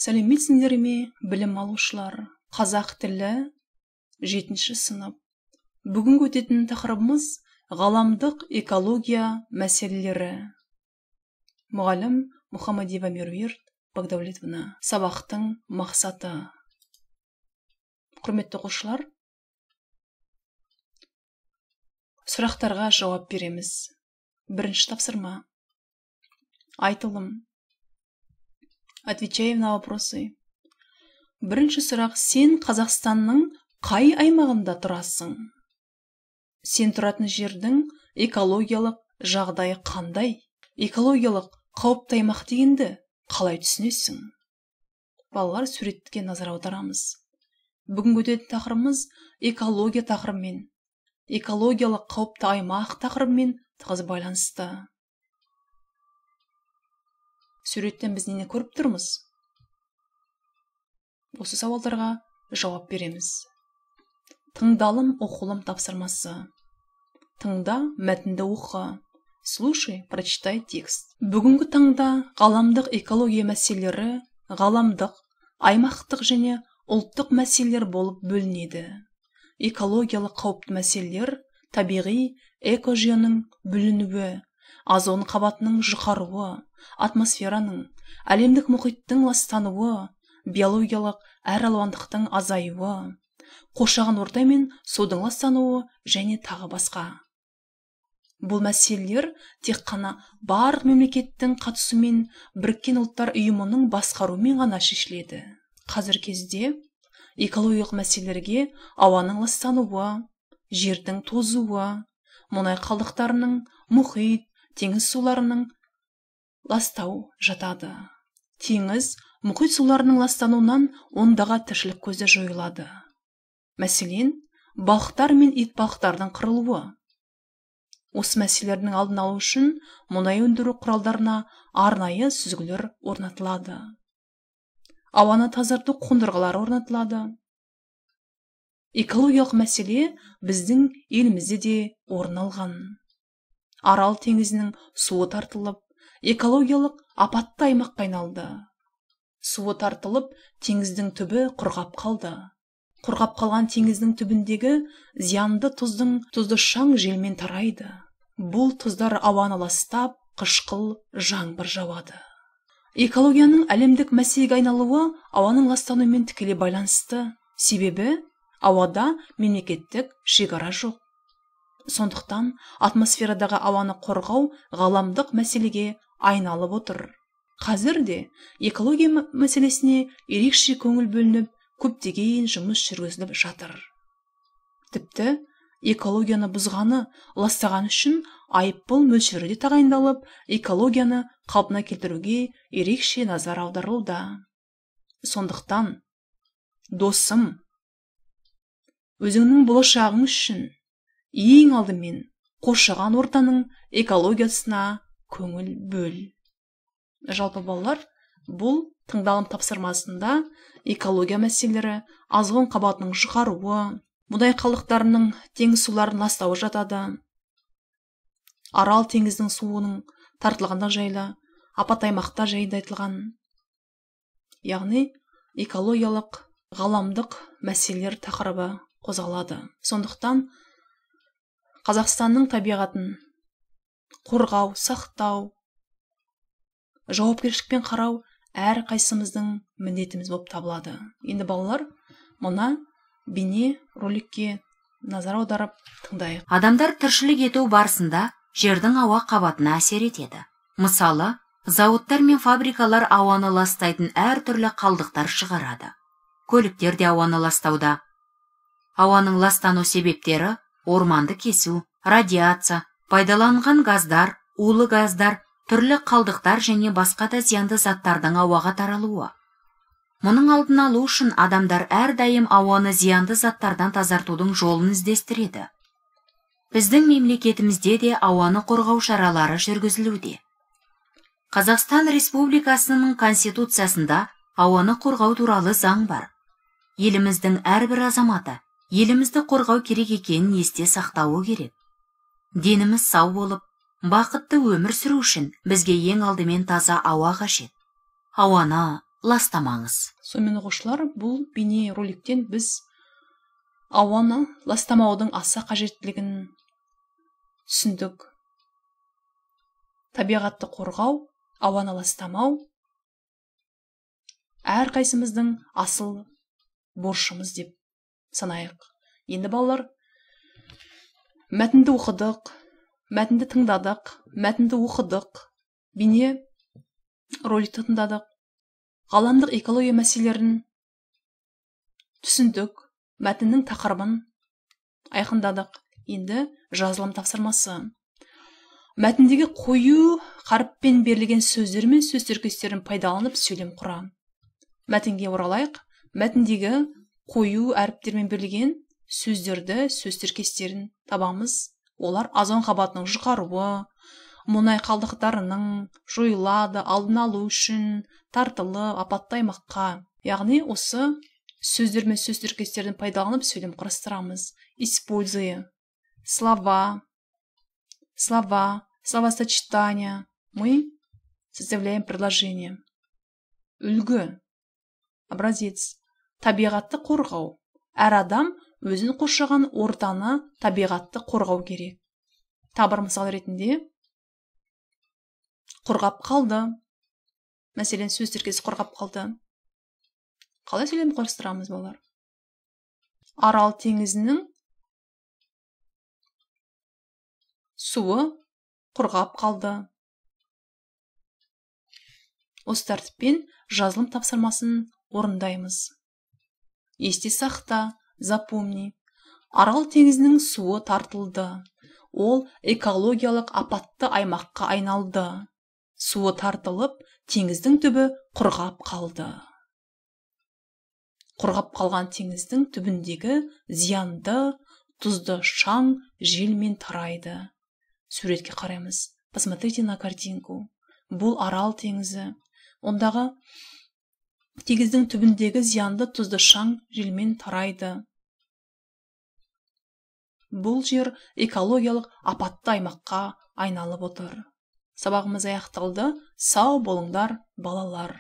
Сәлеметсіңдер ме, білім алушылар? Қазақ тілі 7-ші сынып. Бүгінгі өтетін тақырыбымыз ғаламдық экология мәселелері. Мұғалім Мұхаммадиева Меруерт Багдәулетовна. Сабақтың мақсаты. Құрметті оқушылар, сұрақтарға жауап береміз. Бірінші тапсырма. Айтылым. Отвечаем на вопросы. Бірінші сұрақ: сен Қазақстанның қай аймағында тұрасың? Сен тұратын жердің экологиялық жағдайы қандай? Экологиялық қауіпті аймақ дегенді қалай түсінесің? Балалар, суретке назар аударамыз. Бүгінгі өтетін тақырыбымыз экология тақырыбымен, экологиялық қауіпті аймақ тақырыбымен тығыз байланысты. Суреттен біз нені көріп тұрмыз? Осы сауалдарға жауап береміз. Тыңдалым, оқылым тапсырмасы. Тыңда, мәтінді оқы. Слушай, прочитай текст. Бүгінгі таңда ғаламдық экология мәселелері ғаламдық, аймақтық және ұлттық мәселелер болып бөлінеді. Экологиялық қауіпті мәселелер табиғи экожүйенің бүлінуі, озон қабатының жұқаруы, атмосфераның, әлемдік мұхиттың ластануы, биологиялық әралуандықтың азаюы, қоршаған орта мен судың ластануы және тағы басқа. Бұл мәселелер тек қана барлық мемлекеттің қатысуымен Біріккен ұлттар ұйымының басқаруымен ғана шешіледі. Қазір кезде экологиялық мәселелерге ауаның ластануы, жердің тозуы, мұнай қалдықтарының, мұхит, теңіз суларының ластау жатады. Теңіз, мұхит суларының ластануынан ондағы тіршілік көзі жойылады. Мәселен, балықтар мен итбалықтардың қырылуы. Осы мәселелердің алдын алу үшін мұнай өндіру құралдарына арнайы сүзгілер орнатылады. Ауаны тазарту қондырғылары орнатылады. Экологиялық мәселе біздің елімізде де орын алған. Арал теңізінің суы тартылып, экологиялық апатты аймаққа айналды. Суы тартылып, теңіздің түбі құрғап қалды. Құрғап қалған теңіздің түбіндегі зиянды тұзды шаң желмен тарайды. Бұл тұздар ауаны ластап, қышқыл жаңбыр жауады. Экологияның әлемдік мәселеге айналуы ауаның ластануымен тікелей байланысты. Себебі ауада мемлекеттік шекара жоқ. Сондықтан атмосферадағы ауаны қорғау ғаламдық мәселеге айналып отыр. Қазір де экология мәселесіне ерекше көңіл бөлініп, көптеген жұмыс жүргізіліп жатыр. Тіпті экологияны бұзғаны, ластаған үшін айыппұл мөлшері де тағайындалып, экологияны қалпына келтіруге ерекше назар аударылуда. Сондықтан, досым, өзіңнің болашағың үшін ең алдымен қоршаған ортаның экологиясына көңіл бөл. Жалпы балалар, бұл тыңдалым тапсырмасында экология мәселелері, озон қабатының жұқаруы, мұнай қалдықтарының теңіз суларын ластауы жатады. Арал теңіздің суының тартылғандығы жайлы апат аймақта жайында айтылған. Яғни экологиялық ғаламдық мәселелер тақырыбы қозғалады. Сондықтан Қазақстанның табиғатын қорғау, сақтау, жауапкершілікпен қарау әр қайсымыздың міндетіміз болып табылады. Енді балалар, мұна бейне роликке назар аударып тыңдайық. Адамдар тіршілік ету барысында жердің ауа қабатына әсер етеді. Мысалы, зауыттар мен фабрикалар ауаны ластайтын әр түрлі қалдықтар шығарады. Көліктер де ауаны ластауда. Ауаның ластану себептері орманды кесу, радиация, пайдаланған газдар, улы газдар, түрлі қалдықтар және басқа да зиянды заттардың ауаға таралуы. Мұның алдын алу үшін адамдар әрдайым ауаны зиянды заттардан тазартудың жолын іздестіреді. Біздің мемлекетімізде де ауаны қорғау шаралары жүргізілуде. Қазақстан Республикасының Конституциясында ауаны қорғау туралы заң бар. Еліміздің әрбір азаматы елімізді қорғау керек екенін есте сақтауы керек. Деніміз сау болып, бақытты өмір сүру үшін бізге ең алдымен таза ауа қажет. Ауаны ластамаңыз. Сонымен оқушылар, бұл бейне роликтен біз ауаны ластамаудың аса қажеттілігін түсіндік. Табиғатты қорғау, ауаны ластамау әрқайсымыздың асыл борышымыз деп санайық. Енді балалар, мәтінді оқыдық, мәтінді тыңдадық, мәтінді оқыдық, бейне роликті тыңдадық, ғаламдық экология мәселелерін түсіндік, мәтіннің тақырыбын айқындадық. Енді жазылым тапсырмасы. Мәтіндегі қою қаріппен берілген сөздер мен сөз тіркестерін пайдаланып сөйлем құрам. Мәтінге оралайық. Мәтіндегі қою әріптермен берілген сөздерді, сөз тіркестерін табамыз. Олар озон қабатының жұқаруы, мұнай қалдықтарының жойылады, алдын алу үшін тартылып, апатты аймаққа. Яғни осы сөздер мен сөз тіркестерін пайдаланып сөйлем құрастырамыз. Используя слова, словосочетания, мы составляем предложение. Үлгі, образец, табиғатты қорғау. Әр адам өзін қоршаған ортаны, табиғатты қорғау керек. Табыр мысал ретінде қорғап қалды. Мәселен, сөз тіркесі қорғап қалды. Қалай сөйлем құрастырамыз балалар? Арал теңізінің суы құрғап қалды. Осы тәртіппен жазылым тапсырмасын орындаймыз. Есте сақта, запомни. Арал теңізінің суы тартылды. Ол экологиялық апатты аймаққа айналды. Суы тартылып, теңіздің түбі құрғап қалды. Құрғап қалған теңіздің түбіндегі зиянды, тұзды шаң желмен тарайды. Суретке қараймыз. Посмотрите на картинку. Бұл Арал теңізі. Ондағы теңіздің түбіндегі зиянды, тұзды шаң желмен тарайды. Бұл жер экологиялық апатты аймаққа айналып отыр. Сабағымыз аяқталды. Сау болыңдар, балалар.